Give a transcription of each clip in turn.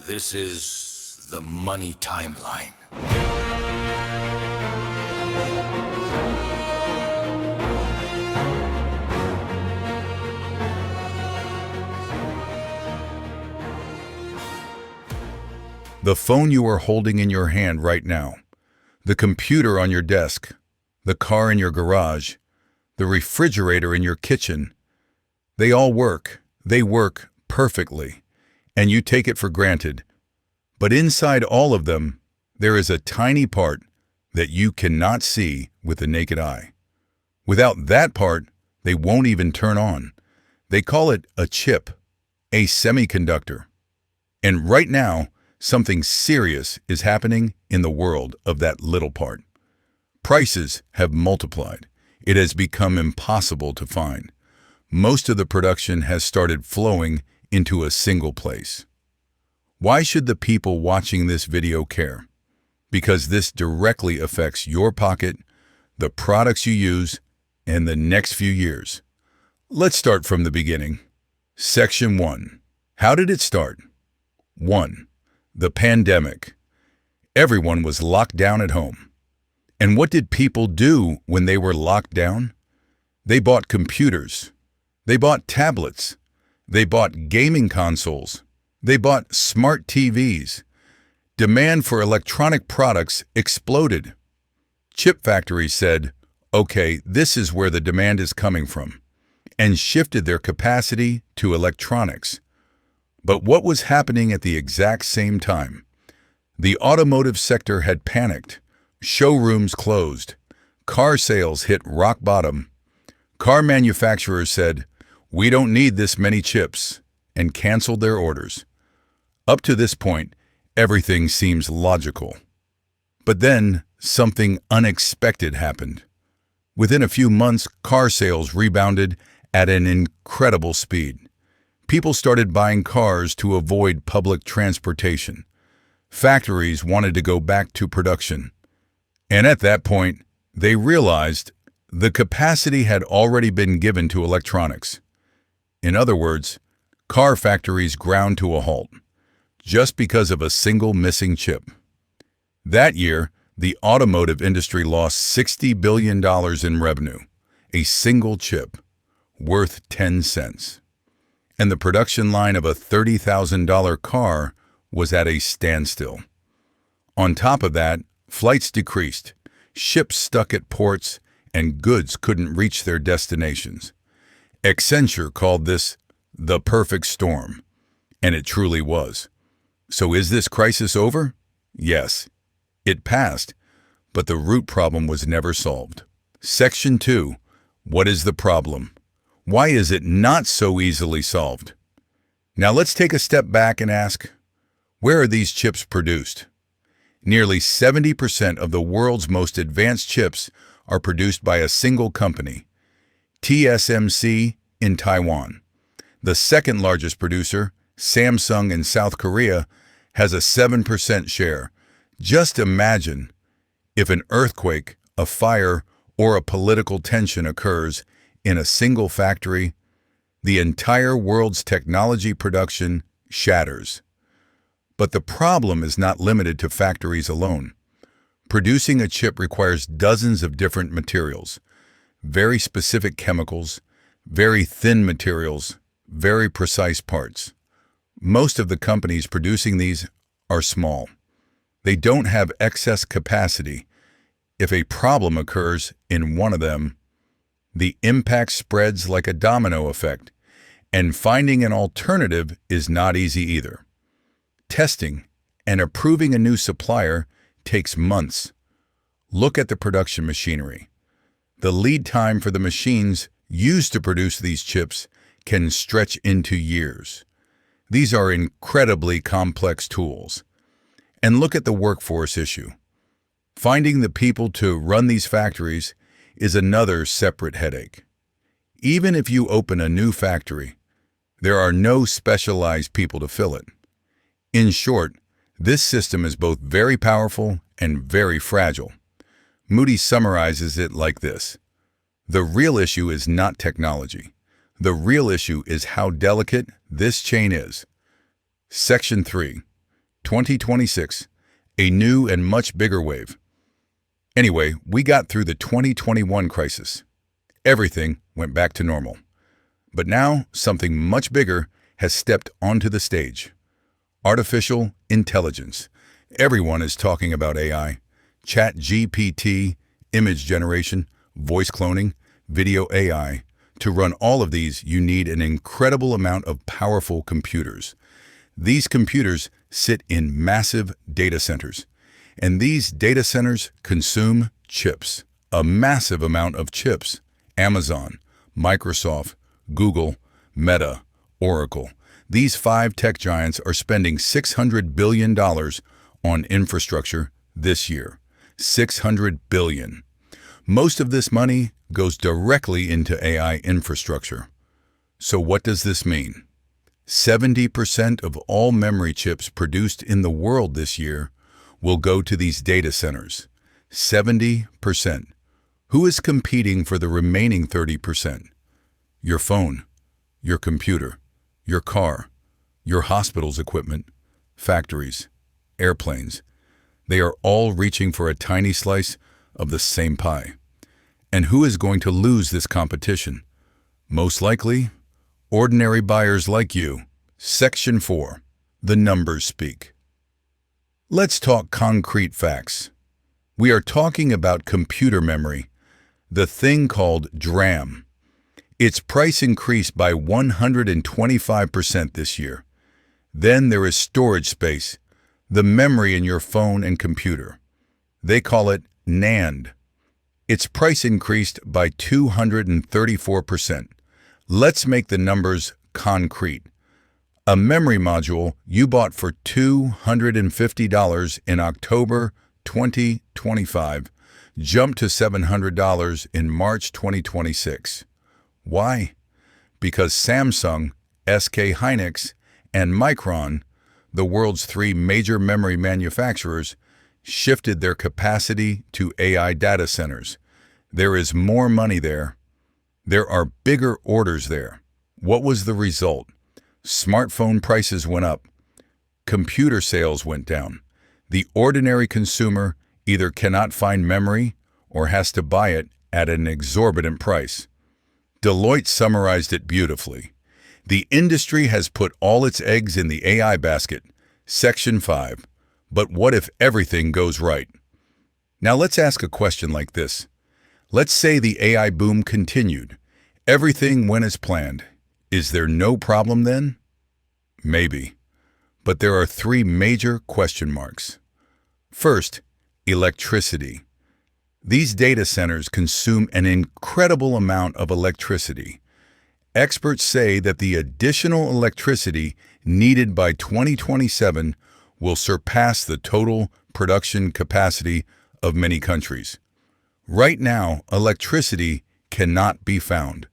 This is the money timeline. The phone you are holding in your hand right now, the computer on your desk, the car in your garage, the refrigerator in your kitchen, they all work. They work perfectly, and you take it for granted. But inside all of them, there is a tiny part that you cannot see with the naked eye. Without that part, they won't even turn on. They call it a chip, a semiconductor. And right now, something serious is happening in the world of that little part. Prices have multiplied. It has become impossible to find. Most of the production has started flowing into a single place. Why should the people watching this video care? Because this directly affects your pocket, the products you use, and the next few years. Let's start from the beginning. Section 1. How did it start? 1. The pandemic. Everyone was locked down at home. And what did people do when they were locked down? They bought computers. They bought tablets. They bought gaming consoles. They bought smart TVs. Demand for electronic products exploded. Chip factories said, okay, this is where the demand is coming from, and shifted their capacity to electronics. But what was happening at the exact same time? The automotive sector had panicked. Showrooms closed. Car sales hit rock bottom. Car manufacturers said, we don't need this many chips, and canceled their orders. Up to this point, everything seems logical. But then, something unexpected happened. Within a few months, car sales rebounded at an incredible speed. People started buying cars to avoid public transportation. Factories wanted to go back to production. And at that point, they realized the capacity had already been given to electronics. In other words, car factories ground to a halt, just because of a single missing chip. That year, the automotive industry lost $60 billion in revenue, a single chip, worth 10 cents. And the production line of a $30,000 car was at a standstill. On top of that, flights decreased, ships stuck at ports, and goods couldn't reach their destinations. Accenture called this the perfect storm, and it truly was. So is this crisis over? Yes. It passed, but the root problem was never solved. Section 2. What is the problem? Why is it not so easily solved? Now let's take a step back and ask, where are these chips produced? Nearly 70% of the world's most advanced chips are produced by a single company, TSMC in Taiwan. The second largest producer, Samsung in South Korea, has a 7% share. Just imagine if an earthquake, a fire, or a political tension occurs in a single factory, the entire world's technology production shatters. But the problem is not limited to factories alone. Producing a chip requires dozens of different materials, very specific chemicals, very thin materials, very precise parts. Most of the companies producing these are small. They don't have excess capacity. If a problem occurs in one of them, the impact spreads like a domino effect, and finding an alternative is not easy either. Testing and approving a new supplier takes months. Look at the production machinery. The lead time for the machines used to produce these chips can stretch into years. These are incredibly complex tools. And look at the workforce issue. Finding the people to run these factories is another separate headache. Even if you open a new factory, there are no specialized people to fill it. In short, this system is both very powerful and very fragile. Moody summarizes it like this: the real issue is not technology. The real issue is how delicate this chain is. Section 3. 2026, a new and much bigger wave. Anyway, we got through the 2021 crisis. Everything went back to normal. But now something much bigger has stepped onto the stage. Artificial intelligence. Everyone is talking about AI. Chat GPT, image generation, voice cloning, video AI. To run all of these, you need an incredible amount of powerful computers. These computers sit in massive data centers. And these data centers consume chips, a massive amount of chips. Amazon, Microsoft, Google, Meta, Oracle. These 5 tech giants are spending $600 billion on infrastructure this year. $600 billion. Most of this money goes directly into AI infrastructure. So what does this mean? 70% of all memory chips produced in the world this year will go to these data centers. 70%. Who is competing for the remaining 30%? Your phone, your computer, your car, your hospital's equipment, factories, airplanes. They are all reaching for a tiny slice of the same pie. And who is going to lose this competition? Most likely, ordinary buyers like you. Section 4. The numbers speak. Let's talk concrete facts. We are talking about computer memory, the thing called DRAM. Its price increased by 125% this year. Then there is storage space, the memory in your phone and computer. They call it NAND. Its price increased by 234%. Let's make the numbers concrete. A memory module you bought for $250 in October 2025 jumped to $700 in March 2026. Why? Because Samsung, SK Hynix, and Micron, the world's 3 major memory manufacturers, shifted their capacity to AI data centers. There is more money there. There are bigger orders there. What was the result? Smartphone prices went up. Computer sales went down. The ordinary consumer either cannot find memory or has to buy it at an exorbitant price. Deloitte summarized it beautifully. The industry has put all its eggs in the AI basket. Section 5. But what if everything goes right? Now let's ask a question like this. Let's say the AI boom continued. Everything went as planned. Is there no problem then? Maybe. But there are 3 major question marks. First, electricity. These data centers consume an incredible amount of electricity. Experts say that the additional electricity needed by 2027 will surpass the total production capacity of many countries. Right now, electricity cannot be found.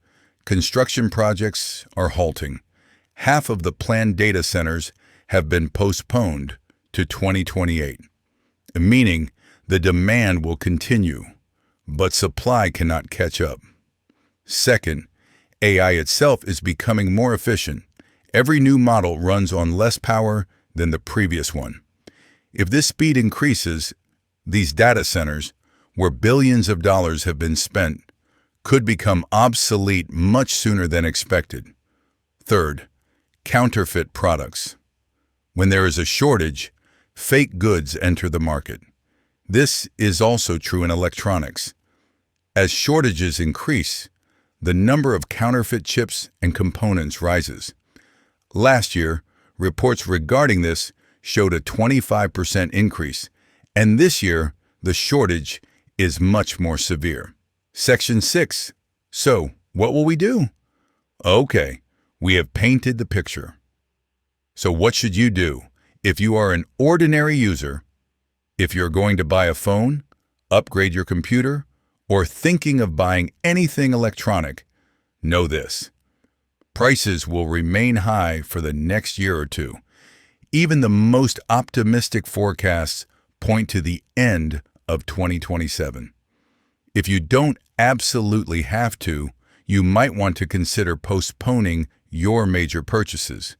Construction projects are halting. Half of the planned data centers have been postponed to 2028, meaning the demand will continue, but supply cannot catch up. Second, AI itself is becoming more efficient. Every new model runs on less power than the previous one. If this speed increases, these data centers, where billions of dollars have been spent, could become obsolete much sooner than expected. Third, counterfeit products. When there is a shortage, fake goods enter the market. This is also true in electronics. As shortages increase, the number of counterfeit chips and components rises. Last year, reports regarding this showed a 25% increase, and this year, the shortage is much more severe. Section 6. So, what will we do? Okay, we have painted the picture. So what should you do? If you are an ordinary user, if you're going to buy a phone, upgrade your computer, or thinking of buying anything electronic, know this. Prices will remain high for the next year or 2. Even the most optimistic forecasts point to the end of 2027. If you don't absolutely have to, you might want to consider postponing your major purchases.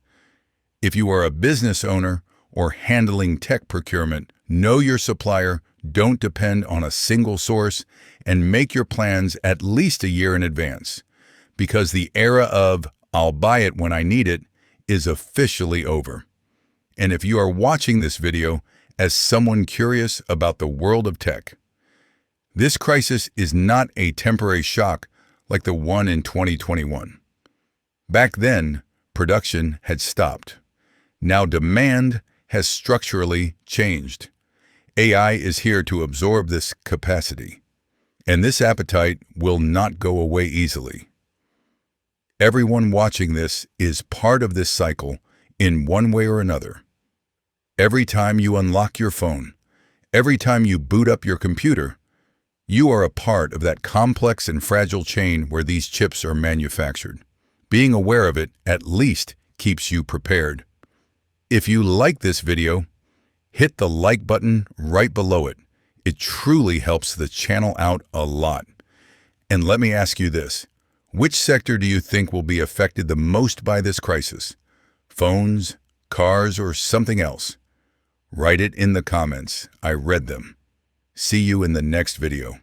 If you are a business owner or handling tech procurement, know your supplier, don't depend on a single source, and make your plans at least a year in advance. Because the era of "I'll buy it when I need it" is officially over. And if you are watching this video as someone curious about the world of tech, this crisis is not a temporary shock like the one in 2021. Back then, production had stopped. Now demand has structurally changed. AI is here to absorb this capacity, and this appetite will not go away easily. Everyone watching this is part of this cycle in one way or another. Every time you unlock your phone, every time you boot up your computer, you are a part of that complex and fragile chain where these chips are manufactured. Being aware of it at least keeps you prepared. If you like this video, hit the like button right below it. It truly helps the channel out a lot. And let me ask you this. Which sector do you think will be affected the most by this crisis? Phones, cars, or something else? Write it in the comments. I read them. See you in the next video.